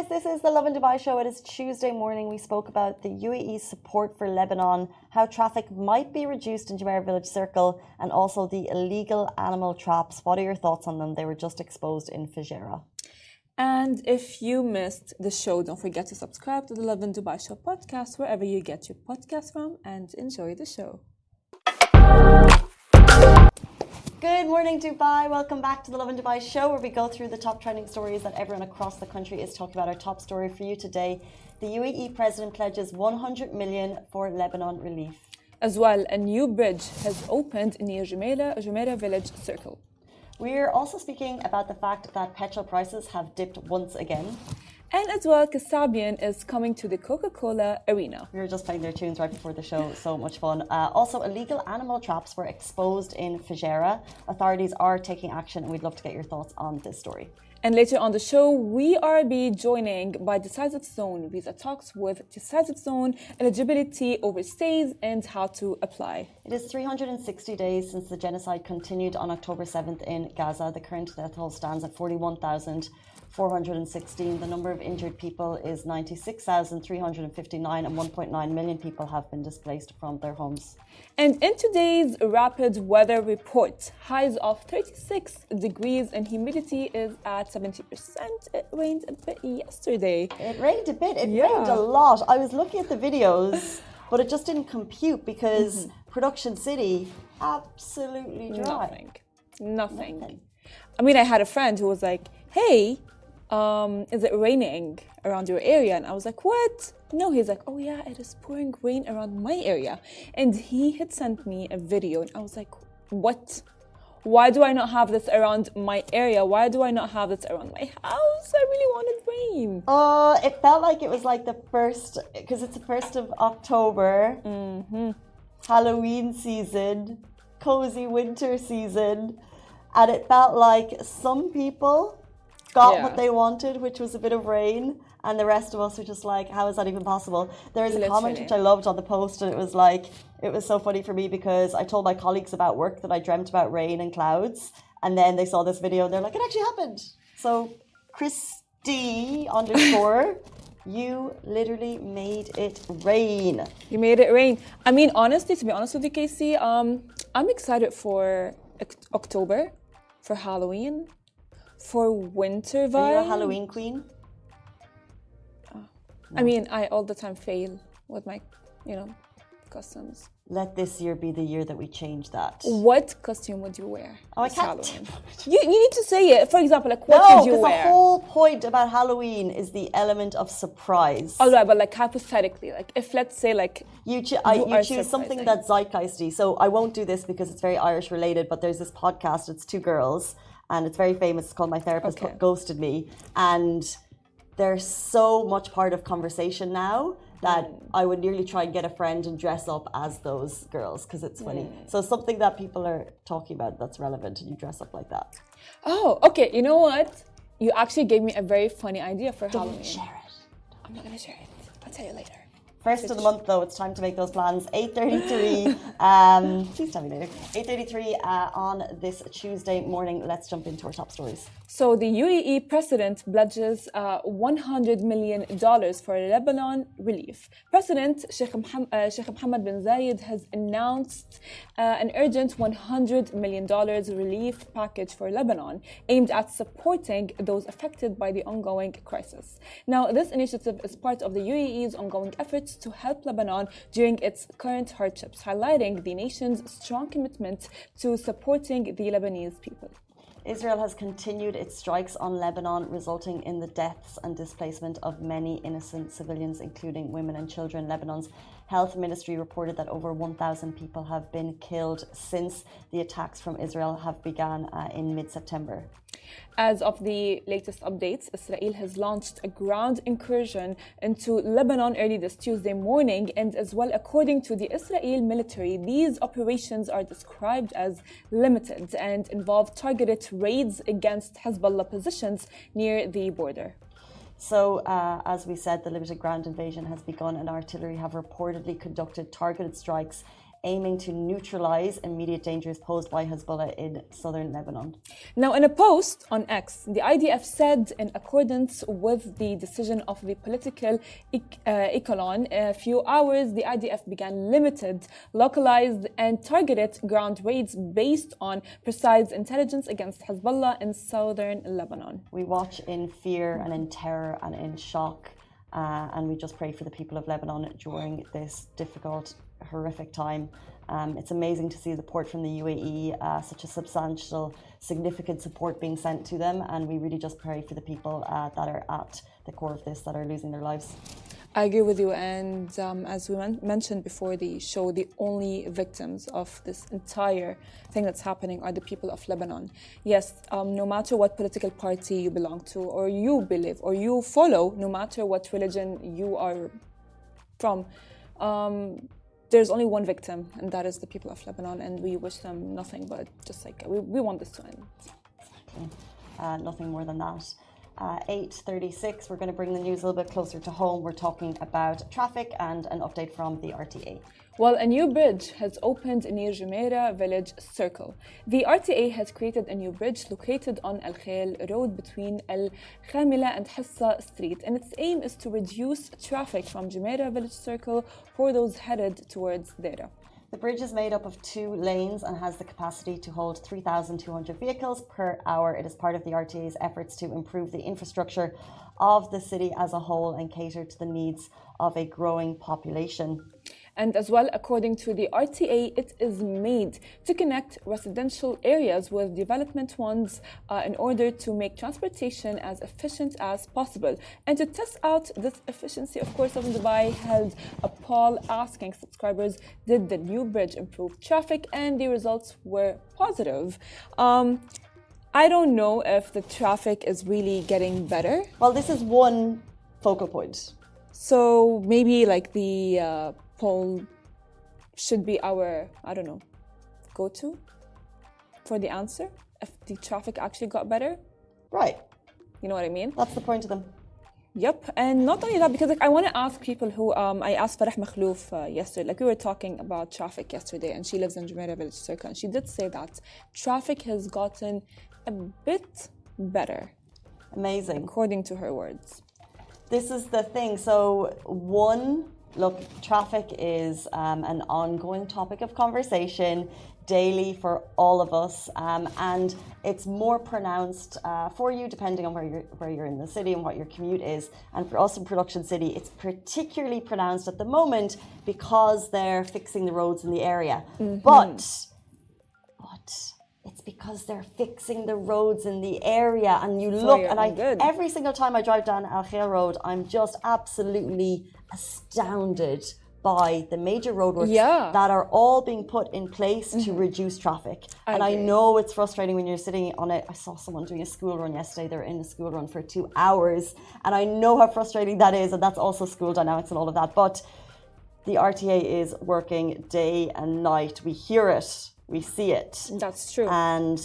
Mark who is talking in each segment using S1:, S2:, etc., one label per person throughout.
S1: this is the Lovin Dubai show. It is Tuesday morning. We spoke about the UAE's support for Lebanon, how traffic might be reduced in Jumeirah Village Circle, and also the illegal animal traps. What are your thoughts on them? They were just exposed in Fujairah.
S2: And if you missed the show, don't forget to subscribe to the Lovin Dubai Show podcast wherever you get your podcast from, and enjoy the show.
S1: Good morning, Dubai. Welcome back to the Lovin Dubai show, where we go through the top trending stories that everyone across the country is talking about. Our top story for you today: the UAE president pledges 100 million for Lebanon relief.
S2: As well, a new bridge has opened near Jumeirah Village Circle.
S1: We're also speaking about the fact that petrol prices have dipped once again.
S2: And as well, Kasabian is coming to the Coca-Cola arena.
S1: We were just playing their tunes right before the show. So much fun. Also, illegal animal traps were exposed in Fujairah. Authorities are taking action, and we'd love to get your thoughts on this story.
S2: And later on the show, we are be joining by Decisive Zone visa talks with Decisive Zone, eligibility, overstays, and how to apply.
S1: It is 360 days since the genocide continued on October 7th in Gaza. The current death toll stands at 41,416. The number of injured people is 96,359, and 1.9 million people have been displaced from their homes.
S2: And in today's rapid weather report, highs of 36 degrees and humidity is at 70%. It rained a bit yesterday.
S1: It rained a bit. It rained a lot. I was looking at the videos, but it just didn't compute because Production City, absolutely dry.
S2: Nothing. I mean, I had a friend who was like, hey, is it raining around your area? And I was like, what? No, he's like, oh yeah, it is pouring rain around my area. And he had sent me a video and I was like, what? Why do I not have this around my area? Why do I not have this around my house? I really wanted rain.
S1: It felt like it was like the first, because it's the 1st of October, Halloween season, cozy winter season. And it felt like some people got what they wanted, which was a bit of rain, and the rest of us were just like, how is that even possible? There is a comment which I loved on the post, and it was like, it was so funny for me because I told my colleagues about work that I dreamt about rain and clouds, and then they saw this video and they're like, it actually happened. So Christy _ you literally made it rain.
S2: You made it rain. I mean, honestly, to be honest with you, Casey, I'm excited for October, for Halloween, for winter vibe.
S1: Are you a Halloween queen?
S2: No. I mean, I all the time fail with my, costumes.
S1: Let this year be the year that we change that.
S2: What costume would you wear?
S1: Oh, I can't.
S2: You need to say it. For example, like, what would you wear?
S1: No, because the whole point about Halloween is the element of surprise.
S2: All right, but like hypothetically, like if let's say like
S1: you choose something that's zeitgeisty. So I won't do this because it's very Irish related, but there's this podcast, it's two girls, and it's very famous. It's called My Therapist Ghosted Me. And they're so much part of conversation now that I would nearly try and get a friend and dress up as those girls because it's funny. So something that people are talking about that's relevant and you dress up like that.
S2: Oh, okay. You know what? You actually gave me a very funny idea for Halloween.
S1: Don't share it.
S2: I'm not going to share it. I'll tell you later.
S1: First of the month, though, it's time to make those plans. 8:33. Please tell me later. 8:33 on this Tuesday morning. Let's jump into our top stories.
S2: So the UAE president pledges $100 million for Lebanon relief. President Sheikh Mohammed bin Zayed has announced an urgent $100 million relief package for Lebanon, aimed at supporting those affected by the ongoing crisis. Now, this initiative is part of the UAE's ongoing efforts to help Lebanon during its current hardships, highlighting the nation's strong commitment to supporting the Lebanese people.
S1: Israel has continued its strikes on Lebanon, resulting in the deaths and displacement of many innocent civilians, including women and children. Lebanon's health ministry reported that over 1,000 people have been killed since the attacks from Israel have begun in mid-September.
S2: As of the latest updates, Israel has launched a ground incursion into Lebanon early this Tuesday morning, and as well, according to the Israel military, these operations are described as limited and involve targeted raids against Hezbollah positions near the border.
S1: So, as we said, the limited ground invasion has begun, and artillery have reportedly conducted targeted strikes aiming to neutralize immediate dangers posed by Hezbollah in southern Lebanon.
S2: Now, in a post on X, the IDF said, in accordance with the decision of the political echelon, a few hours, the IDF began limited, localized, and targeted ground raids based on precise intelligence against Hezbollah in southern Lebanon.
S1: We watch in fear and in terror and in shock, and we just pray for the people of Lebanon during this difficult, horrific time. It's amazing to see the support from the UAE, such a substantial, significant support being sent to them, and we really just pray for the people that are at the core of this, that are losing their lives.
S2: I agree with you, and as we mentioned before the show, the only victims of this entire thing that's happening are the people of Lebanon. Yes, no matter what political party you belong to, or you believe, or you follow, no matter what religion you are from, there's only one victim, and that is the people of Lebanon, and we wish them nothing but just like we want this to end.
S1: Exactly. Nothing more than that. 8:36, we're going to bring the news a little bit closer to home. We're talking about traffic and an update from the RTA.
S2: Well, a new bridge has opened near Jumeirah village circle. The RTA has created a new bridge located on Al Khail Road between Al Khamila and Hassa Street, and its aim is to reduce traffic from Jumeirah village circle for those headed towards Deira.
S1: The bridge is made up of 2 lanes and has the capacity to hold 3,200 vehicles per hour. It is part of the RTA's efforts to improve the infrastructure of the city as a whole and cater to the needs of a growing population.
S2: And as well, according to the RTA, it is made to connect residential areas with development ones in order to make transportation as efficient as possible. And to test out this efficiency, of course, Lovin Dubai held a poll asking subscribers, did the new bridge improve traffic? And the results were positive. I don't know if the traffic is really getting better.
S1: Well, this is one focal point.
S2: So maybe like the poll should be our, I don't know, go-to for the answer if the traffic actually got better.
S1: Right.
S2: You know what I mean?
S1: That's the point of them.
S2: Yep. And not only that, because like I want to ask people who, I asked Farah Makhlouf yesterday, like we were talking about traffic yesterday, and she lives in Jumeirah Village Circle, and she did say that traffic has gotten a bit better.
S1: Amazing.
S2: According to her words.
S1: This is the thing. So look, traffic is an ongoing topic of conversation daily for all of us, and it's more pronounced for you depending on where you're in the city and what your commute is. And for us in Production City, it's particularly pronounced at the moment because they're fixing the roads in the area. Mm-hmm. But it's because they're fixing the roads in the area, and you look, and every single time I drive down Al Khail Road, I'm just absolutely astounded by the major roadworks that are all being put in place to reduce traffic. I know it's frustrating when you're sitting on it. I saw someone doing a school run yesterday. They're in a school run for 2 hours, and I know how frustrating that is, and that's also school dynamics and all of that. But the RTA is working day and night. We hear it. We see it.
S2: That's true.
S1: And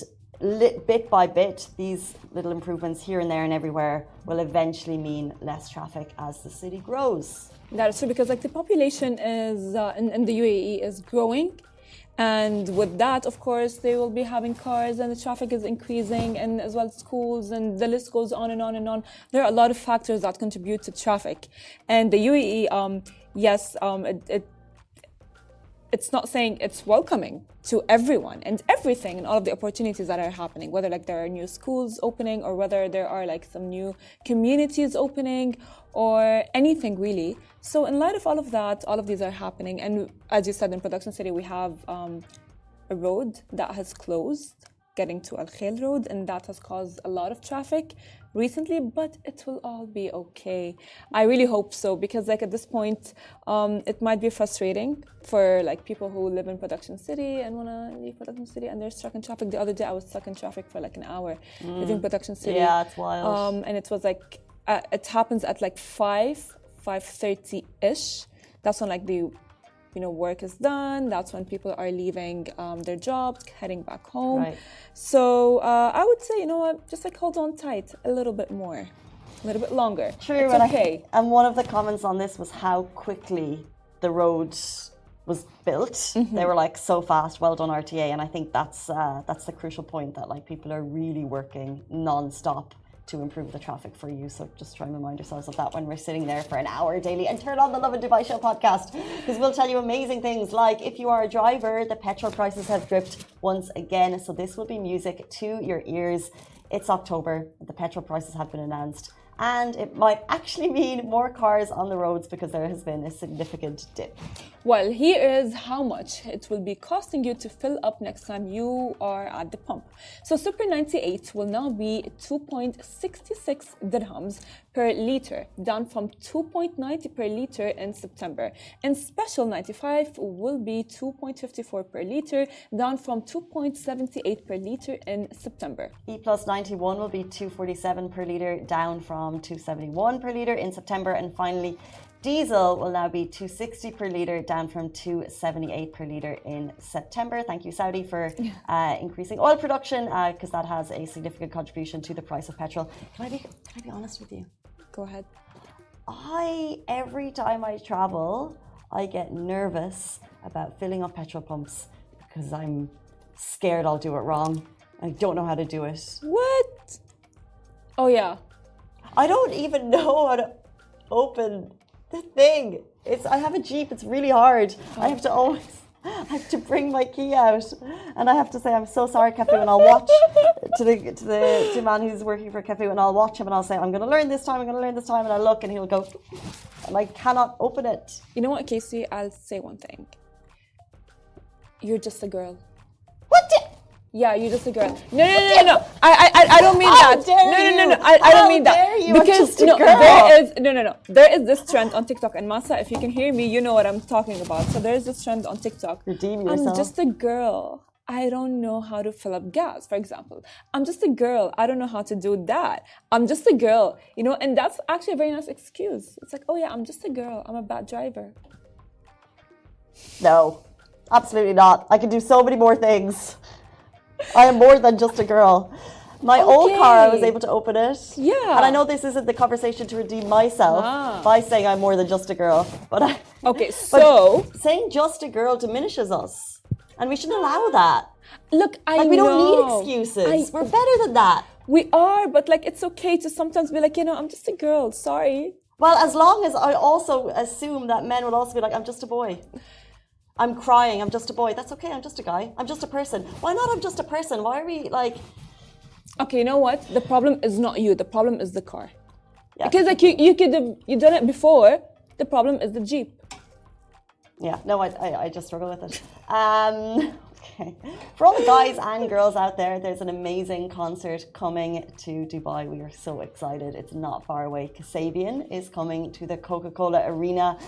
S1: bit by bit, these little improvements here and there and everywhere will eventually mean less traffic as the city grows.
S2: That is true, because like the population is in the UAE is growing, and with that, of course, they will be having cars, and the traffic is increasing, and as well schools, and the list goes on and on and on. There are a lot of factors that contribute to traffic, and the UAE, it's not saying it's welcoming to everyone and everything and all of the opportunities that are happening, whether like there are new schools opening or whether there are like some new communities opening or anything really. So in light of all of that, all of these are happening. And as you said, in Production City, we have a road that has closed getting to Al Khail Road, and that has caused a lot of traffic recently, but it will all be okay. I really hope so, because like at this point, it might be frustrating for like people who live in Production City and want to leave Production City and they're stuck in traffic. The other day I was stuck in traffic for like an hour leaving Production City.
S1: Yeah, it's wild.
S2: And it was like, it happens at like 5:30-ish. That's when like the work is done. That's when people are leaving their jobs, heading back home.
S1: Right.
S2: So I would say, you know what, just like hold on tight a little bit more, a little bit longer.
S1: True.
S2: It's okay.
S1: And one of the comments on this was how quickly the road was built. They were like so fast. Well done, RTA. And I think that's the crucial point, that like people are really working non-stop to improve the traffic for you. So just try and remind yourselves of that when we're sitting there for an hour daily, and turn on the Lovin Dubai Show podcast, because we'll tell you amazing things like, if you are a driver, the petrol prices have dripped once again. So this will be music to your ears. It's October, the petrol prices have been announced, and it might actually mean more cars on the roads because there has been a significant dip.
S2: Well, here is how much it will be costing you to fill up next time you are at the pump. So Super 98 will now be 2.66 dirhams per litre, down from 2.90 per litre in September. And Special 95 will be 2.54 per litre, down from 2.78 per litre in September.
S1: E plus 91 will be 247 per litre, down from 271 per litre in September. And finally, diesel will now be 260 per litre, down from 278 per litre in September. Thank you, Saudi, for increasing oil production, because that has a significant contribution to the price of petrol. Can I be honest with you?
S2: Go ahead.
S1: Every time I travel, I get nervous about filling up petrol pumps because I'm scared I'll do it wrong. I don't know how to do it.
S2: What? Oh, yeah.
S1: I don't even know how to open the thing. I have a Jeep. It's really hard. I have to bring my key out, and I have to say, I'm so sorry, Cafe, and I'll watch to the man who's working for Cafe, and I'll watch him, and I'll say, I'm going to learn this time, and I look, and he'll go, and I cannot open it.
S2: You know what, Casey? I'll say one thing. You're just a girl.
S1: What?
S2: Yeah, you're just a girl. No. I don't mean that. No. I don't mean that. Because there is this trend on TikTok, and Masa, if you can hear me, you know what I'm talking about. So there is this trend on TikTok.
S1: Redeem yourself.
S2: I'm just a girl. I don't know how to fill up gas, for example. I'm just a girl. I don't know how to do that. I'm just a girl, and that's actually a very nice excuse. It's like, oh yeah, I'm just a girl. I'm a bad driver.
S1: No, absolutely not. I can do so many more things. I am more than just a girl. My old car, I was able to open it.
S2: Yeah.
S1: And I know this isn't the conversation to redeem myself by saying I'm more than just a girl. But saying just a girl diminishes us. And we shouldn't allow that.
S2: Look,
S1: we don't need excuses. We're better than that.
S2: We are, but it's okay to sometimes be like, I'm just a girl. Sorry.
S1: Well, as long as I also assume that men will also be like, I'm just a boy. I'm crying, I'm just a boy. That's okay, I'm just a guy. I'm just a person. Why not I'm just a person? Why are we like...
S2: Okay, you know what? The problem is not you. The problem is the car. Yeah. Because you could have done it before. The problem is the Jeep.
S1: Yeah, no, I just struggle with it. Okay. For all the guys and girls out there, there's an amazing concert coming to Dubai. We are so excited. It's not far away. Kasabian is coming to the Coca-Cola Arena.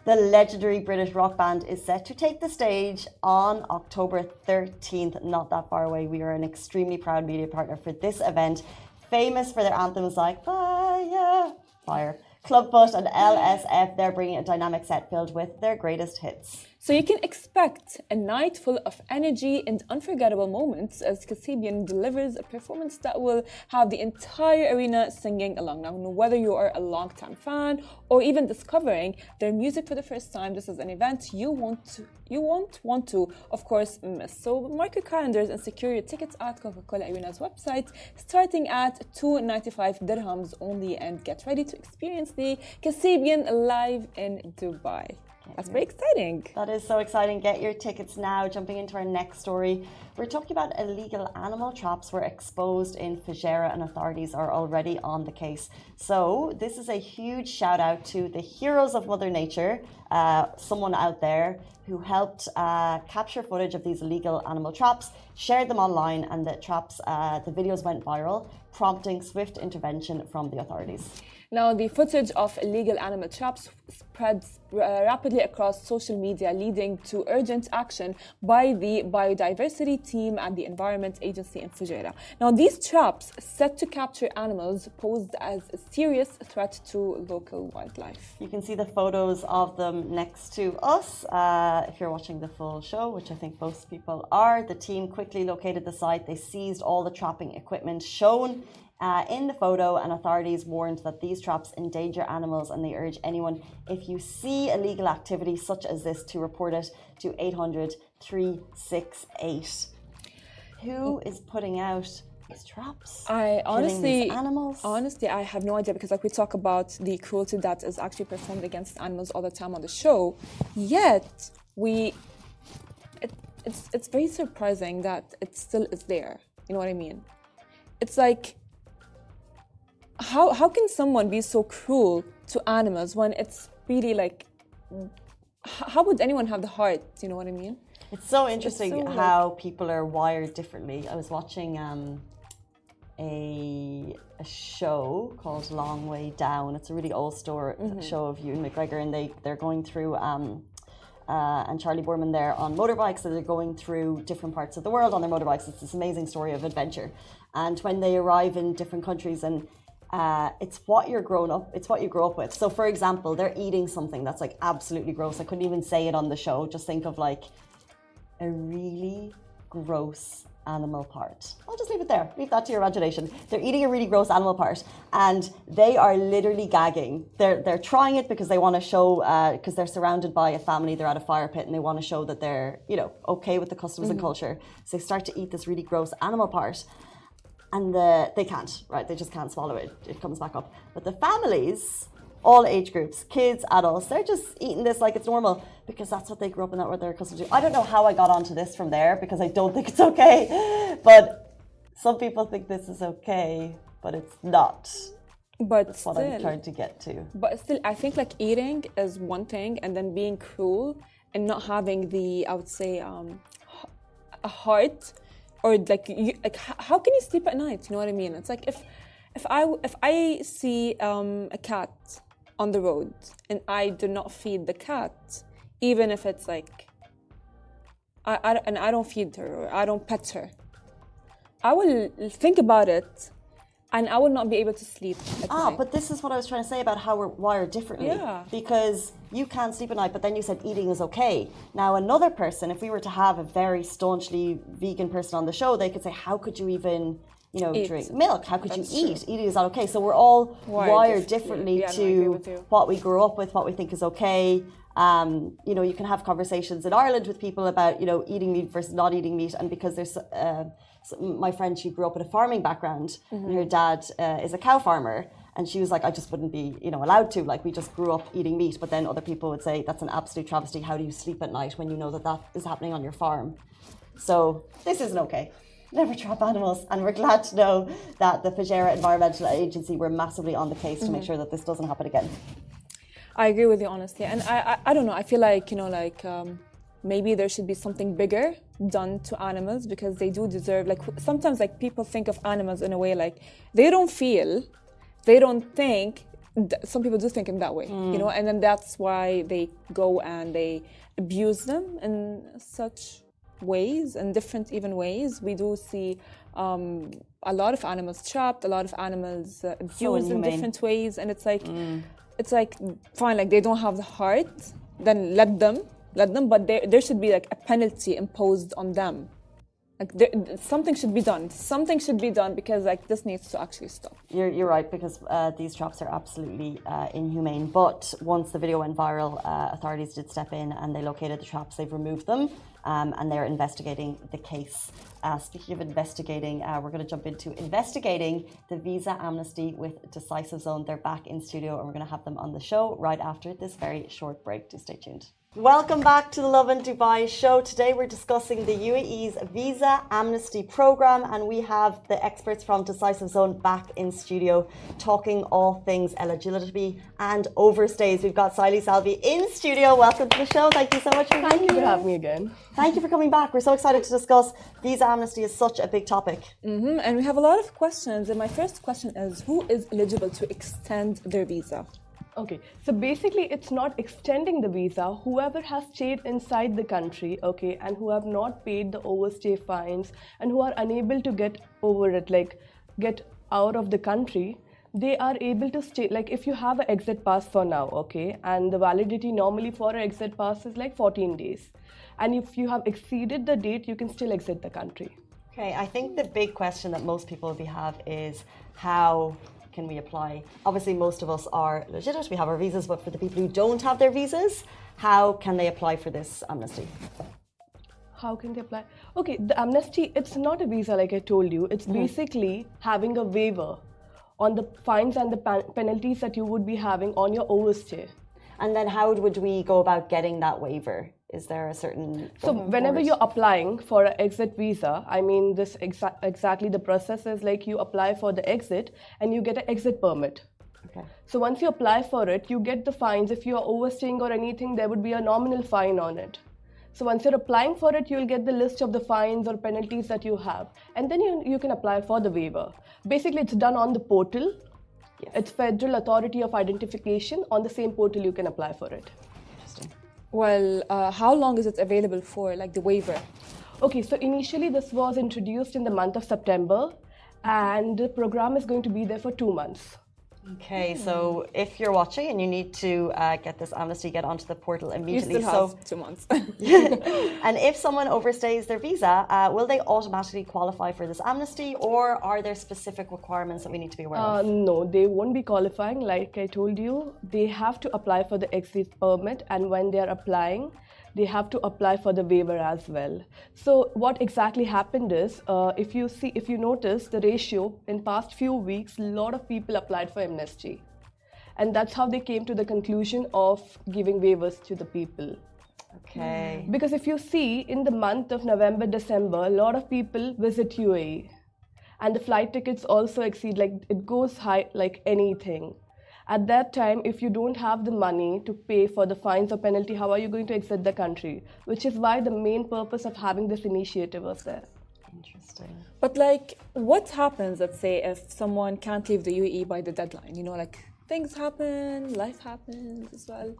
S1: The legendary British rock band is set to take the stage on October 13th. Not that far away. We are an extremely proud media partner for this event, famous for their anthems like Fire, Clubfoot and LSF. They're bringing a dynamic set filled with their greatest hits.
S2: So you can expect a night full of energy and unforgettable moments as Kasabian delivers a performance that will have the entire arena singing along. Now, whether you are a long-time fan or even discovering their music for the first time, this is an event you won't want to, of course, miss. So mark your calendars and secure your tickets at Coca-Cola Arena's website, starting at 295 dirhams only, and get ready to experience the Kasabian live in Dubai. That's very exciting.
S1: That is so exciting. Get your tickets now. Jumping into our next story, we're talking about illegal animal traps were exposed in Fujairah, and authorities are already on the case. So this is a huge shout out to the heroes of Mother Nature, someone out there who helped capture footage of these illegal animal traps, shared them online, and the videos went viral, prompting swift intervention from the authorities.
S2: Now, the footage of illegal animal traps spreads rapidly across social media, leading to urgent action by the biodiversity team and the Environment Agency in Fujairah. Now, these traps, set to capture animals, posed as a serious threat to local wildlife. You
S1: can see the photos of them next to us. If you're watching the full show, which I think most people are, the team quickly located the site. They seized all the trapping equipment shown In the photo, and authorities warned that these traps endanger animals, and they urge anyone, if you see illegal activity such as this, to report it to 800-368. Who is putting out these traps?
S2: I honestly,
S1: these animals?
S2: honestly, I have no idea, because like we talk about the cruelty that is actually performed against animals all the time on the show. Yet it's very surprising that it still is there. You know what I mean? It's like, how can someone be so cruel to animals when it's really like, how would anyone have the heart? You know what I mean?
S1: It's so interesting how people are wired differently. I was watching a show called Long Way Down. It's a really old show of Ewan McGregor, and they're going through and Charlie Boorman there on motorbikes. So they're going through different parts of the world on their motorbikes. It's this amazing story of adventure. And when they arrive in different countries, and it's what you grow up with. So for example, they're eating something that's like absolutely gross. I couldn't even say it on the show. Just think of like a really gross animal part. I'll just leave it there. Leave that to your imagination. They're eating a really gross animal part, and they are literally gagging. They're trying it because they want to show, because they're surrounded by a family. They're at a fire pit, and they want to show that they're, okay with the customs and culture. So they start to eat this really gross animal part, and they can't. Right? They just can't swallow it. It comes back up. But the families, all age groups, kids, adults, they're just eating this like it's normal, because that's what they grew up in, that what they're accustomed to. I don't know how I got onto this from there, because I don't think it's okay. But some people think this is okay, but it's not.
S2: But
S1: that's what I'm trying to get to.
S2: But still, I think like eating is one thing, and then being cruel and not having the, I would say, a heart, or like, how can you sleep at night? You know what I mean? It's like if I see a cat on the road and I do not feed the cat, even if it's like I don't feed her or I don't pet her, I will think about it, and I will not be able to sleep at night.
S1: But this is what I was trying to say about how we're wired differently.
S2: Yeah.
S1: Because you can't sleep at night, but then you said eating is okay. Now another person, if we were to have a very staunchly vegan person on the show, they could say, how could you even drink milk? How could you eat? Eating is not okay. So we're all wired differently to what we grew up with, what we think is okay. You can have conversations in Ireland with people about, eating meat versus not eating meat. And because there's my friend, she grew up with a farming background, and her dad is a cow farmer. And she was like, I just wouldn't be, allowed to. Like, we just grew up eating meat. But then other people would say, that's an absolute travesty. How do you sleep at night when you know that is happening on your farm? So this isn't okay. Never trap animals, and we're glad to know that the Fujairah Environmental Agency were massively on the case to make sure that this doesn't happen again.
S2: I agree with you, honestly, and I don't know. I feel like maybe there should be something bigger done to animals, because they do deserve. Like, sometimes like people think of animals in a way like they don't feel, they don't think. Some people do think in that way, and then that's why they go and they abuse them in such ways, and different even ways. We do see a lot of animals trapped, a lot of animals abused in different ways, and it's like fine, like they don't have the heart, then let them, but there should be like a penalty imposed on them. Like something should be done. Something should be done, because like this needs to actually stop.
S1: You're right, because these traps are absolutely inhumane. But once the video went viral, authorities did step in and they located the traps. They've removed them, and they're investigating the case. Speaking of investigating, we're going to jump into investigating the visa amnesty with Decisive Zone. They're back in studio, and we're going to have them on the show right after this very short break. Do stay tuned. Welcome back to the Lovin Dubai show. Today we're discussing the UAE's visa amnesty program, and we have the experts from Decisive Zone back in studio talking all things eligibility and overstays. We've got Siley Salvi in studio. Welcome to the show. Thank you so much for being here.
S3: Thank you for having me again.
S1: Thank you for coming back. We're so excited to discuss visa amnesty. Is such a big topic.
S2: And we have a lot of questions. And my first question is, who is eligible to extend their visa?
S3: Okay, so basically it's not extending the visa. Whoever has stayed inside the country, okay, and who have not paid the overstay fines and who are unable to get over it, like get out of the country, they are able to stay. Like if you have an exit pass for now, okay, and the validity normally for an exit pass is like 14 days. And if you have exceeded the date, you can still exit the country.
S1: Okay, I think the big question that most people have is how can we apply? Obviously, most of us are legitimate, we have our visas, but for the people who don't have their visas, how can they apply for this amnesty?
S3: How can they apply? Okay, the amnesty, it's not a visa like I told you. It's basically having a waiver on the fines and the penalties that you would be having on your overstay.
S1: And then how would we go about getting that waiver? Is there a certain...
S3: So whenever you're applying for an exit visa, I mean this exactly the process is like you apply for the exit and you get an exit permit.
S1: Okay.
S3: So once you apply for it, you get the fines. If you are overstaying or anything, there would be a nominal fine on it. So once you're applying for it, you'll get the list of the fines or penalties that you have. And then you can apply for the waiver. Basically, it's done on the portal. Yes. It's Federal Authority of Identification. On the same portal, you can apply for it.
S1: Interesting.
S2: Well, how long is it available for, like the waiver?
S3: Okay, so initially this was introduced in the month of September, and the program is going to be there for 2 months.
S1: Okay, so if you're watching and you need to get this amnesty, get onto the portal immediately.
S2: You still have 2 months.
S1: And if someone overstays their visa, will they automatically qualify for this amnesty, or are there specific requirements that we need to be aware of?
S3: No, they won't be qualifying. Like I told you, they have to apply for the exit permit, and when they are applying, they have to apply for the waiver as well. So what exactly happened is, if you notice the ratio in past few weeks, a lot of people applied for amnesty. And that's how they came to the conclusion of giving waivers to the people.
S1: Okay.
S3: Because if you see, in the month of November, December, a lot of people visit UAE. And the flight tickets also exceed, like it goes high like anything. At that time, if you don't have the money to pay for the fines or penalty, how are you going to exit the country? Which is why the main purpose of having this initiative was there.
S1: Interesting.
S2: But like, what happens, let's say, if someone can't leave the UAE by the deadline? You know, like things happen, life happens as well.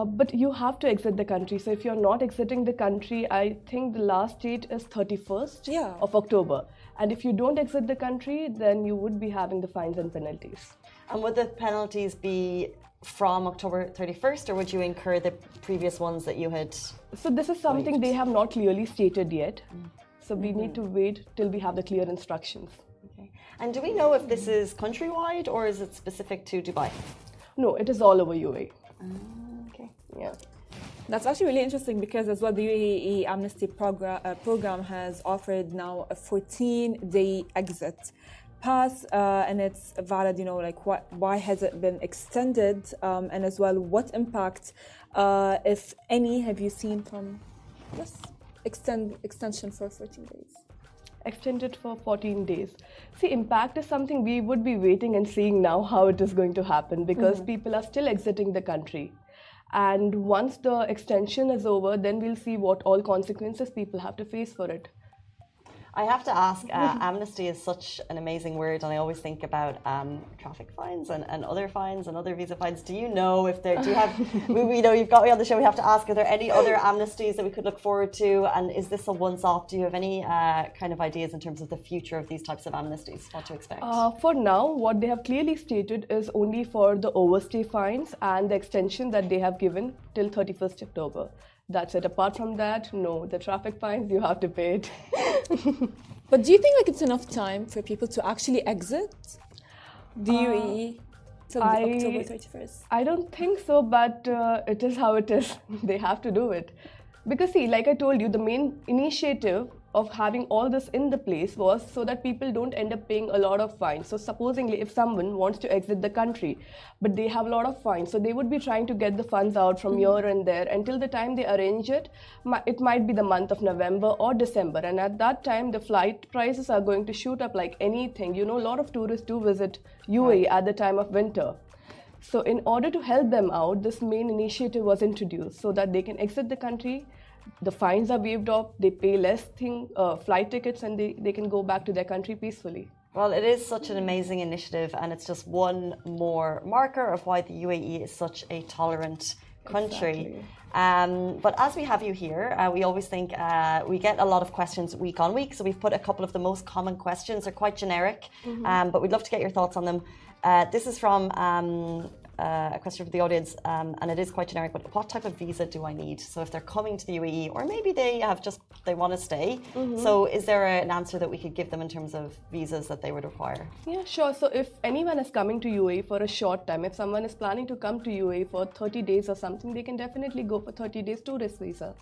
S3: But you have to exit the country. So if you're not exiting the country, I think the last date is 31st of October. And if you don't exit the country, then you would be having the fines and penalties.
S1: And would the penalties be from October 31st, or would you incur the previous ones that you had?
S3: So this is something they have not clearly stated yet. So we need to wait till we have the clear instructions.
S1: Okay. And do we know if this is countrywide or is it specific to Dubai?
S3: No, it is all over UAE.
S1: Okay.
S3: Yeah.
S2: That's actually really interesting because as well the UAE amnesty program has offered now a 14-day exit pass, and it's valid, you know, like why has it been extended, and as well what impact, if any, have you seen from this extension for 14 days?
S3: Extended for 14 days. See, impact is something we would be waiting and seeing now how it is going to happen, because people are still exiting the country. And once the extension is over, then we'll see what all consequences people have to face for it.
S1: I have to ask, amnesty is such an amazing word, and I always think about traffic fines and other fines and other visa fines. Do you know if there, do you have, we know you've got me on the show, we have to ask, are there any other amnesties that we could look forward to? And is this a once-off? Do you have any kind of ideas in terms of the future of these types of amnesties? What to expect?
S3: For now, what they have clearly stated is only for the overstay fines and the extension that they have given till 31st October. That's it. Apart from that, no. The traffic fines, you have to pay it.
S2: But do you think like it's enough time for people to actually exit the UAE till October 31st?
S3: I don't think so, but it is how it is. They have to do it. Because see, like I told you, the main initiative of having all this in the place was so that people don't end up paying a lot of fines. So supposingly if someone wants to exit the country, but they have a lot of fines, so they would be trying to get the funds out from here and there until the time they arrange it. It might be the month of November or December, and at that time the flight prices are going to shoot up like anything. You know, a lot of tourists do visit UAE at the time of winter. So in order to help them out, this main initiative was introduced so that they can exit the country. The fines are waived off, they pay less flight tickets, and they can go back to their country peacefully.
S1: Well, it is such an amazing initiative, and it's just one more marker of why the UAE is such a tolerant country. Exactly. But as we have you here, we always think we get a lot of questions week on week, so we've put a couple of the most common questions. They're quite generic, but we'd love to get your thoughts on them. This is from a question from the audience, and it is quite generic, but what type of visa do I need? So if they're coming to the UAE, or maybe they want to stay, so is there an answer that we could give them in terms of visas that they would require?
S3: Yeah, sure. So if anyone is coming to UAE for a short time, if someone is planning to come to UAE for 30 days or something, they can definitely go for 30 days tourist visa.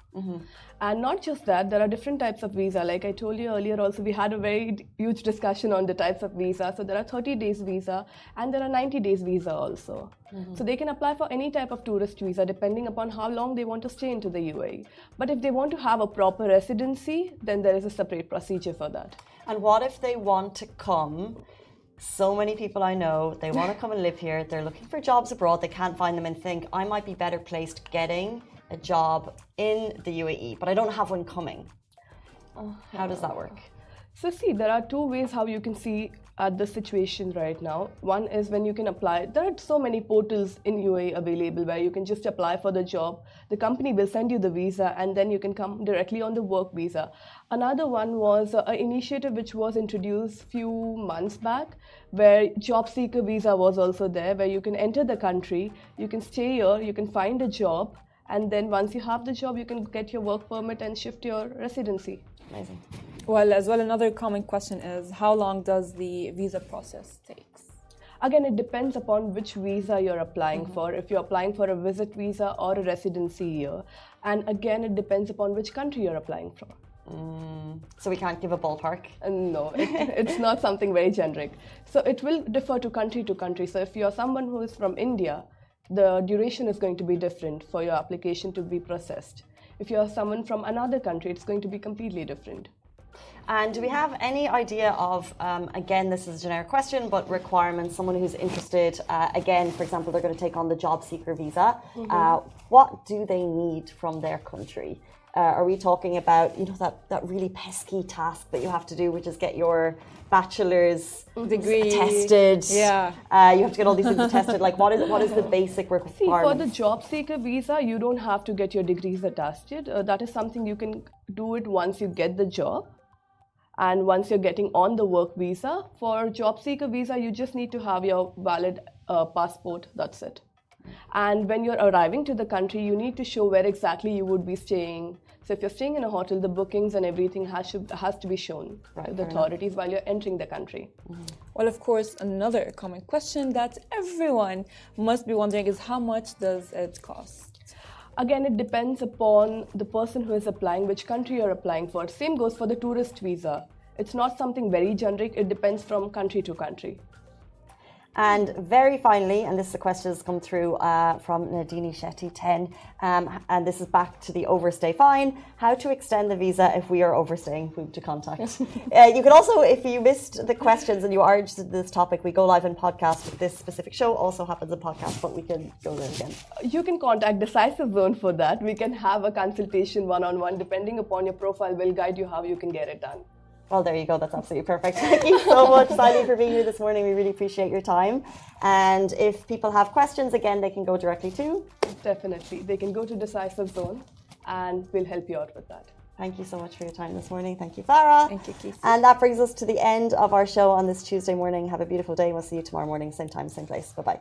S3: And not just that, there are different types of visa. Like I told you earlier also, we had a very huge discussion on the types of visa. So there are 30 days visa and there are 90 days visa also. So they can apply for any type of tourist visa depending upon how long they want to stay into the UAE. But if they want to have a proper residency, then there is a separate procedure for that.
S1: And what if they want to come? So many people I know, they want to come and live here. They're looking for jobs abroad. They can't find them and think, I might be better placed getting a job in the UAE, but I don't have one coming. How does that work?
S3: So see, there are two ways how you can see at the situation right now. One is when you can apply. There are so many portals in UAE available where you can just apply for the job. The company will send you the visa and then you can come directly on the work visa. Another one was an initiative which was introduced few months back where job seeker visa was also there, where you can enter the country, you can stay here, you can find a job, and then once you have the job, you can get your work permit and shift your residency.
S1: Amazing.
S2: Well, as well, another common question is how long does the visa process take?
S3: Again, it depends upon which visa you're applying for, if you're applying for a visit visa or a residency here. And again, it depends upon which country you're applying for.
S1: So we can't give a ballpark?
S3: No, it's not something very generic. So it will differ to country. So if you're someone who is from India, the duration is going to be different for your application to be processed. If you're someone from another country, it's going to be completely different.
S1: And do we have any idea of, again, this is a generic question, but requirements, someone who's interested, again, for example, they're going to take on the job seeker visa. What do they need from their country? Are we talking about, that really pesky task that you have to do, which is get your bachelor's degree attested?
S2: Yeah.
S1: You have to get all these things attested. Like, what is the basic requirement?
S3: See, for the job seeker visa, you don't have to get your degrees attested. That is something you can do it once you get the job. And once you're getting on the work visa. For job seeker visa, you just need to have your valid passport, that's it. And when you're arriving to the country, you need to show where exactly you would be staying. So if you're staying in a hotel, the bookings and everything has to be shown to the authorities while you're entering the country.
S2: Well, of course, another common question that everyone must be wondering is how much does it cost?
S3: Again, it depends upon the person who is applying, which country you're applying for. Same goes for the tourist visa. It's not something very generic. It depends from country to country.
S1: And very finally, and this is a question that's come through from Nadini Shetty 10, and this is back to the overstay fine. How to extend the visa if we are overstaying? Who to contact? You can also, if you missed the questions and you are interested in this topic, we go live in podcast. This specific show also happens in podcast, but we can go there again.
S3: You can contact Decisive Zone for that. We can have a consultation one-on-one. Depending upon your profile, we'll guide you how you can get it done.
S1: Well, there you go. That's absolutely perfect. Thank you so much, Sally, for being here this morning. We really appreciate your time. And if people have questions, again, they can go directly to?
S3: Definitely. They can go to Decisive Zone and we'll help you out with that.
S1: Thank you so much for your time this morning. Thank you, Farah.
S2: Thank you, Keith.
S1: And that brings us to the end of our show on this Tuesday morning. Have a beautiful day. We'll see you tomorrow morning, same time, same place. Bye-bye.